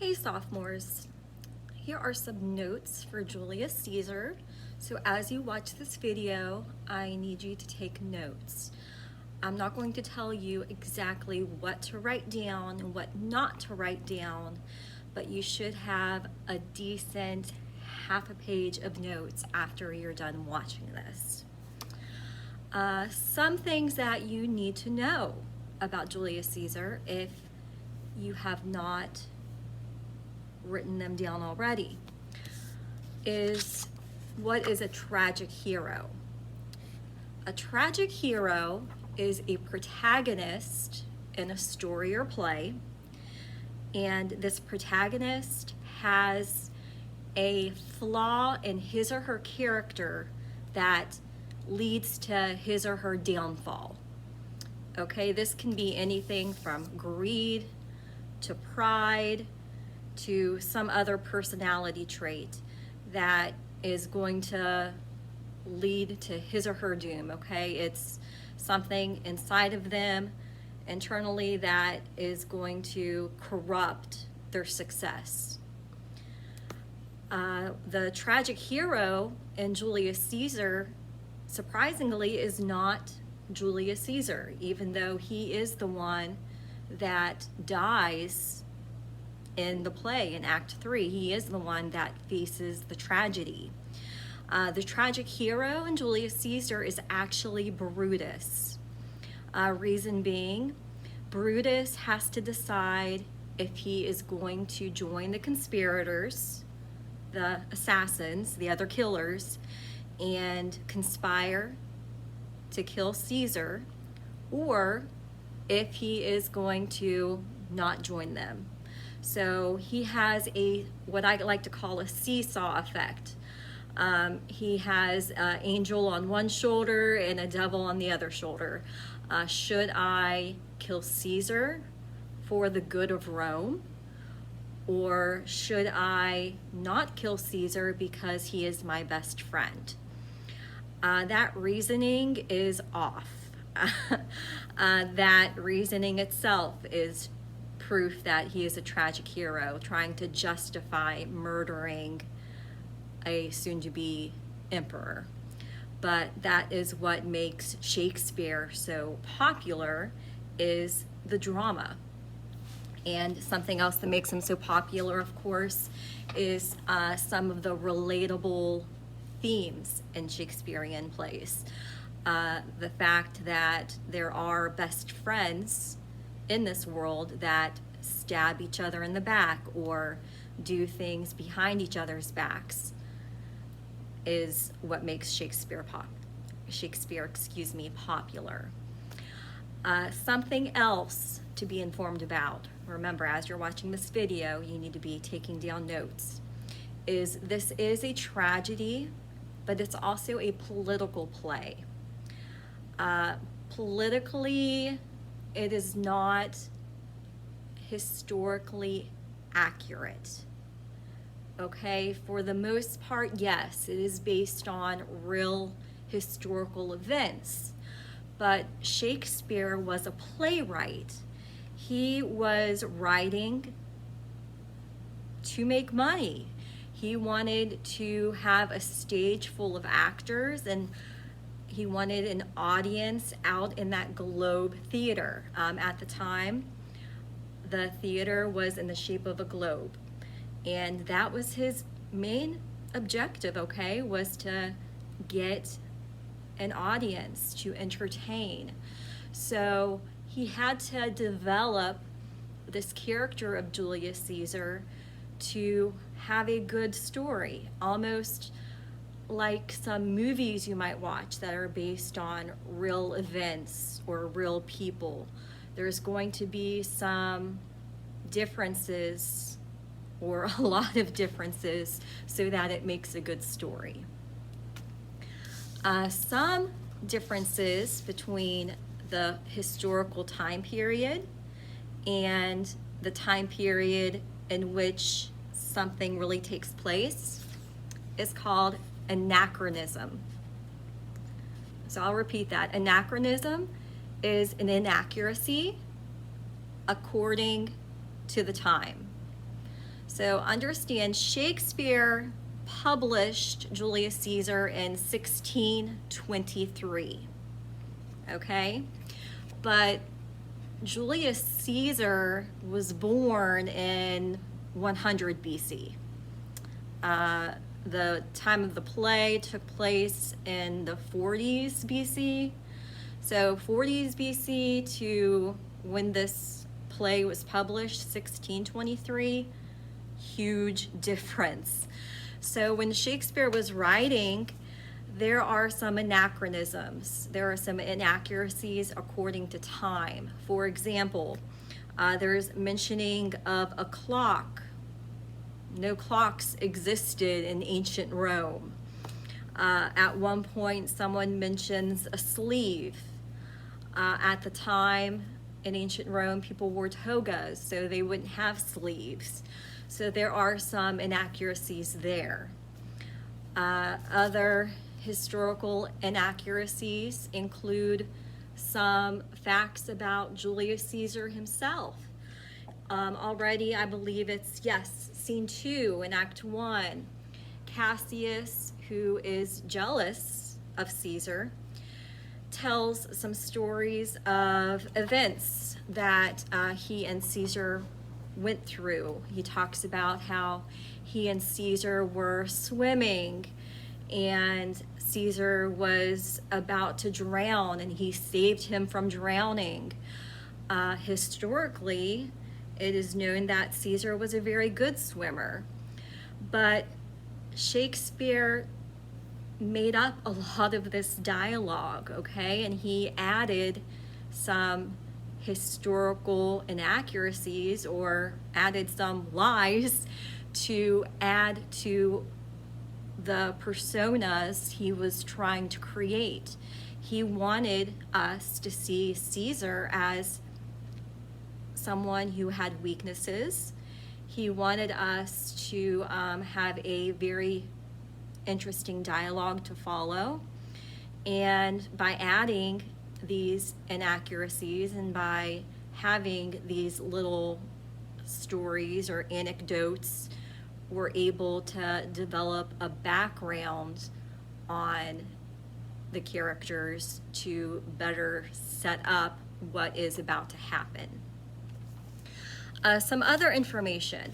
Hey sophomores, here are some notes for Julius Caesar. So as you watch this video, I need you to take notes. I'm not going to tell you exactly what to write down and what not to write down, but you should have a decent half a page of notes after you're done watching this. Some things that you need to know about Julius Caesar if you have not written them down already is what is a tragic hero? A tragic hero is a protagonist in a story or play, and this protagonist has a flaw in his or her character that leads to his or her downfall. Okay, this can be anything from greed to pride to some other personality trait that is going to lead to his or her doom, okay? It's something inside of them internally that is going to corrupt their success. The tragic hero in Julius Caesar, surprisingly, is not Julius Caesar, even though he is the one that dies in the play in Act 3. He is the one that faces the tragedy. The tragic hero in Julius Caesar is actually Brutus. Reason being, Brutus has to decide if he is going to join the conspirators, the assassins, the other killers, and conspire to kill Caesar, or if he is going to not join them. So he has what I like to call a seesaw effect. He has an angel on one shoulder and a devil on the other shoulder. Should I kill Caesar for the good of Rome? Or should I not kill Caesar because he is my best friend? That reasoning is off. That reasoning itself is proof that he is a tragic hero trying to justify murdering a soon-to-be emperor. But that is what makes Shakespeare so popular, is the drama. And something else that makes him so popular, of course, is some of the relatable themes in Shakespearean plays. The fact that there are best friends in this world that stab each other in the back or do things behind each other's backs is what makes Shakespeare popular. Something else to be informed about, remember, as you're watching this video, you need to be taking down notes, is this is a tragedy, but it's also a political play. Politically, it is not historically accurate. Okay, for the most part, yes, it is based on real historical events. But Shakespeare was a playwright. He was writing to make money. He wanted to have a stage full of actors, and he wanted an audience out in that Globe Theater. At the time, the theater was in the shape of a globe. And that was his main objective, okay, was to get an audience, to entertain. So he had to develop this character of Julius Caesar to have a good story, almost like some movies you might watch that are based on real events or real people. There's going to be some differences, or a lot of differences, so that it makes a good story. Some differences between the historical time period and the time period in which something really takes place is called anachronism. So I'll repeat that. Anachronism is an inaccuracy according to the time. So understand, Shakespeare published Julius Caesar in 1623, okay? But Julius Caesar was born in 100 BC. The time of the play took place in the 40s BC. So 40s BC to when this play was published, 1623, huge difference. So when Shakespeare was writing, there are some anachronisms. There are some inaccuracies according to time. For example, there's mentioning of a clock. No clocks existed in ancient Rome. At one point, someone mentions a sleeve. At the time, in ancient Rome, people wore togas, so they wouldn't have sleeves. So there are some inaccuracies there. Other historical inaccuracies include some facts about Julius Caesar himself. Already, I believe it's, yes, scene 2 in Act 1. Cassius, who is jealous of Caesar, tells some stories of events that he and Caesar went through. He talks about how he and Caesar were swimming and Caesar was about to drown and he saved him from drowning. Historically, it is known that Caesar was a very good swimmer, but Shakespeare made up a lot of this dialogue, okay? And he added some historical inaccuracies or added some lies to add to the personas he was trying to create. He wanted us to see Caesar as someone who had weaknesses. He wanted us to have a very interesting dialogue to follow. And by adding these inaccuracies and by having these little stories or anecdotes, we're able to develop a background on the characters to better set up what is about to happen. Some other information.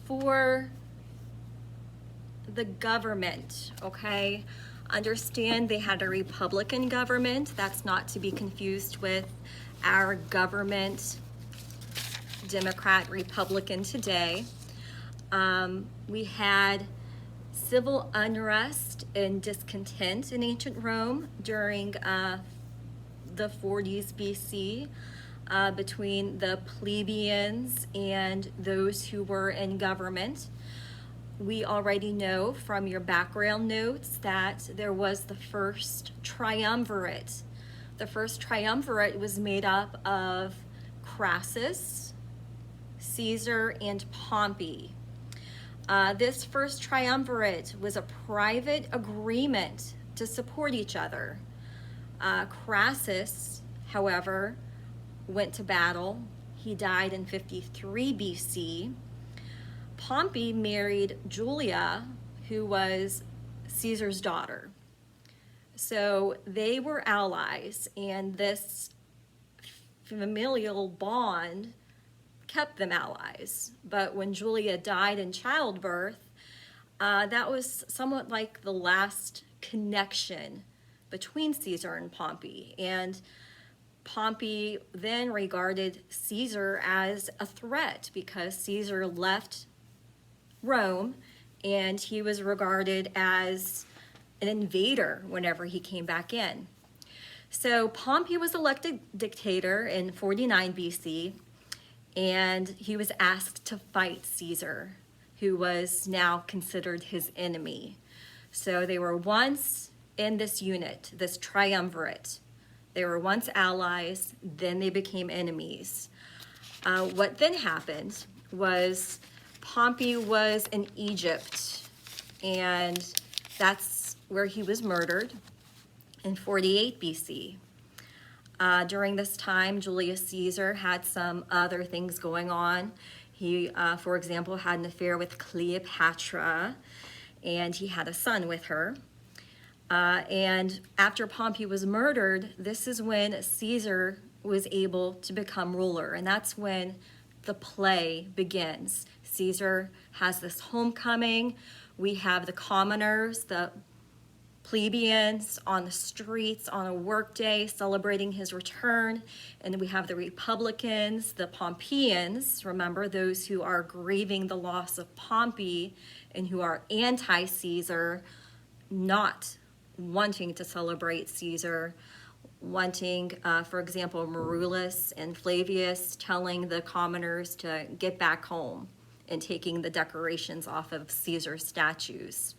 For the government, okay? Understand they had a Republican government. That's not to be confused with our government, Democrat, Republican today. We had civil unrest and discontent in ancient Rome during the 40s BC between the plebeians and those who were in government. We already know from your background notes that there was the first triumvirate. The first triumvirate was made up of Crassus, Caesar, and Pompey. This first triumvirate was a private agreement to support each other. Crassus, however, went to battle. He died in 53 BC. Pompey married Julia, who was Caesar's daughter. So they were allies, and this familial bond kept them allies. But when Julia died in childbirth, that was somewhat like the last connection between Caesar and Pompey. And Pompey then regarded Caesar as a threat because Caesar left Rome and he was regarded as an invader whenever he came back in. So Pompey was elected dictator in 49 BC, and he was asked to fight Caesar, who was now considered his enemy. So they were once in this unit, this triumvirate. They were once allies, then they became enemies. What then happened was Pompey was in Egypt, and that's where he was murdered in 48 BC. During this time, Julius Caesar had some other things going on. He, for example, had an affair with Cleopatra, and he had a son with her. And after Pompey was murdered, this is when Caesar was able to become ruler, and that's when the play begins. Caesar has this homecoming. We have the commoners, the plebeians on the streets on a work day celebrating his return, and then we have the republicans, the Pompeians, remember, those who are grieving the loss of Pompey and who are anti-Caesar, not wanting to celebrate Caesar, wanting, for example, Marulus and Flavius telling the commoners to get back home and taking the decorations off of Caesar's statues.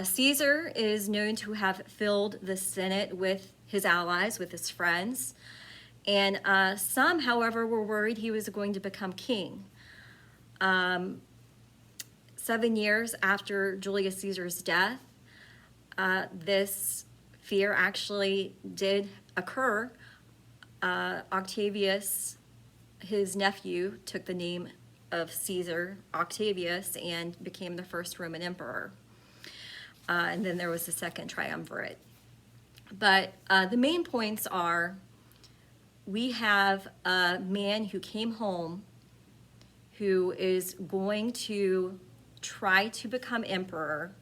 Caesar is known to have filled the Senate with his allies, with his friends, and some, however, were worried he was going to become king. 7 years after Julius Caesar's death, this fear actually did occur. Octavius, his nephew, took the name of Caesar, Octavius, and became the first Roman emperor. And then there was the second triumvirate. But the main points are, we have a man who came home who is going to try to become emperor,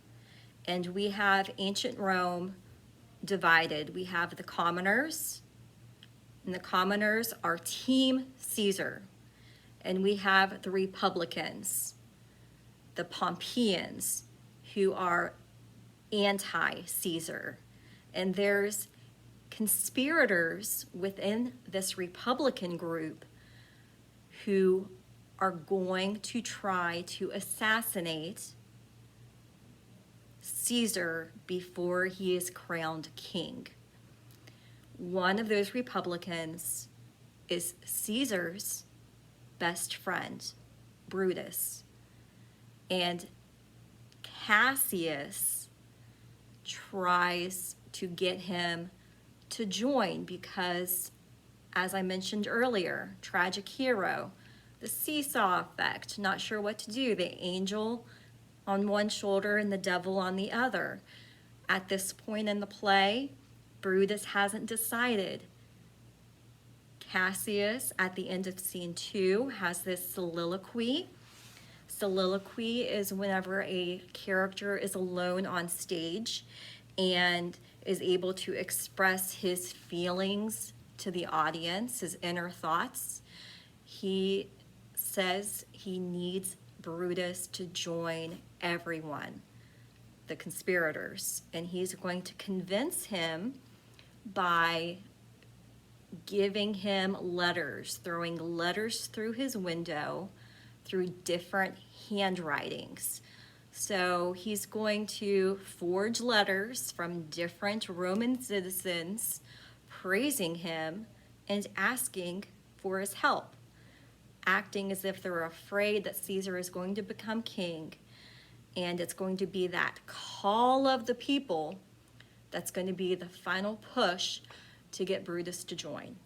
and we have ancient Rome divided. We have the commoners, and the commoners are Team Caesar, and we have the republicans, the Pompeians, who are anti-Caesar, and there's conspirators within this Republican group who are going to try to assassinate Caesar before he is crowned king. One of those Republicans is Caesar's best friend, Brutus, and Cassius tries to get him to join because, as I mentioned earlier, tragic hero, the seesaw effect, not sure what to do, the angel on one shoulder and the devil on the other. At this point in the play, Brutus hasn't decided. Cassius, at the end of scene 2, has this soliloquy. Soliloquy is whenever a character is alone on stage and is able to express his feelings to the audience, his inner thoughts. He says he needs Brutus to join everyone, the conspirators, and he's going to convince him by giving him letters, throwing letters through his window, through different handwritings. So he's going to forge letters from different Roman citizens praising him and asking for his help, acting as if they're afraid that Caesar is going to become king, and it's going to be that call of the people that's going to be the final push to get Brutus to join.